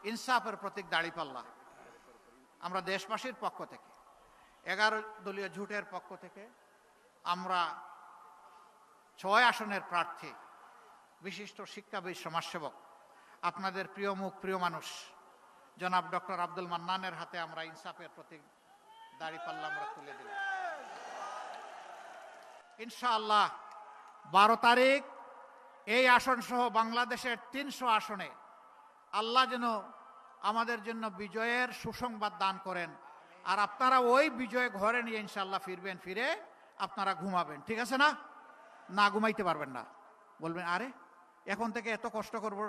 ইনসাফের প্রতীক দাঁড়িপাল্লা। আমরা দেশবাসীর পক্ষ থেকে 11 দলীয় জোটের পক্ষ থেকে আমরা 6 আসনের প্রার্থী বিশিষ্ট শিক্ষাবিদ সমাজসেবক আপনাদের প্রিয় মুখ প্রিয় মানুষ জনাব ডক্টর আব্দুল মান্নানের হাতে আমরা ইনসাফের প্রতীক দাঁড়িপাল্লা আমরা তুলে দিলাম। ইনশাআল্লাহ 12 তারিখ এই আসন সহ বাংলাদেশের 300 আসনে আল্লাহ যেন আমাদের জন্য বিজয়ের সুসংবাদ দান করেন। আর আপনারা ওই বিজয় ঘরে নিয়ে ইনশাআল্লাহ ফিরবেন, ফিরে আপনারা ঘুমাবেন। ঠিক আছে না? না ঘুমাইতে পারবেন না, বলবেন আরে এখন থেকে এত কষ্ট করব,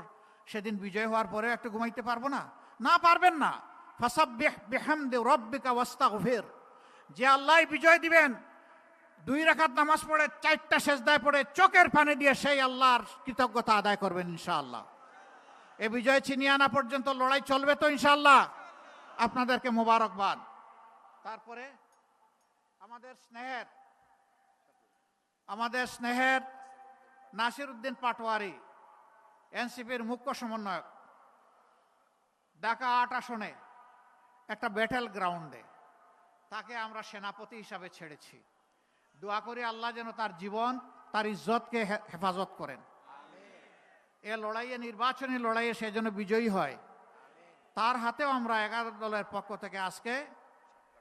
সেদিন বিজয় হওয়ার পরেও একটু ঘুমাইতে পারবো না? না, পারবেন না। ফাসাব্বিহ বিহামদি রাব্বিকা ওয়াস্তাগফির। যে আল্লাহ বিজয় দিবেন, 2 রাকাত নামাজ পড়ে 4টা সেজদায় পড়ে চোখের পানি দিয়ে সেই আল্লাহর কৃতজ্ঞতা আদায় করবেন ইনশাআল্লাহ। এই বিজয় ছিনিয়ে আনা পর্যন্ত লড়াই চলবে তো ইনশাআল্লাহ। আপনাদেরকে মোবারকবাদ। তারপরে আমাদের স্নেহের নাসিরউদ্দিন পাটোয়ারি, এনসিপির মুখ্য সমন্বয়ক, ঢাকা 8 আসনে একটা ব্যাটেল গ্রাউন্ডে তাকে আমরা সেনাপতি হিসাবে ছেড়েছি। দোয়া করি আল্লাহ যেন তার জীবন, তার ইজ্জতকে হেফাজত করেন। এ লড়াইয়ে, নির্বাচনী লড়াইয়ে সে যেন বিজয়ী হয়। তার হাতেও আমরা 11 দলের পক্ষ থেকে আজকে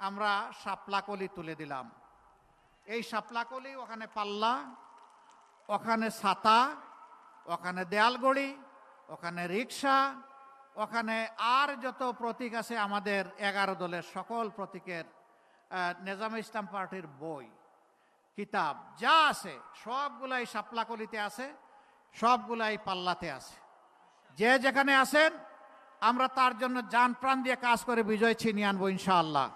আমরা শাপলাকলি তুলে দিলাম। এই শাপলাকলি, ওখানে পাল্লা, ওখানে ছাতা, ওখানে দেয়ালগড়ি, ওখানে রিক্সা, ওখানে আর যত প্রতীক আছে আমাদের 11 দলের সকল প্রতীকের, নেজামে ইসলাম পার্টির বই, কিতাব যা আছে সবগুলাই শাপলাকলিতে আছে, সবগুলাই পাল্লাতে আছে। যে যেখানে আছেন আমরা তার জন্য জান প্রাণ দিয়ে কাজ করে বিজয় ছিনিয়ে আনবো ইনশাআল্লাহ।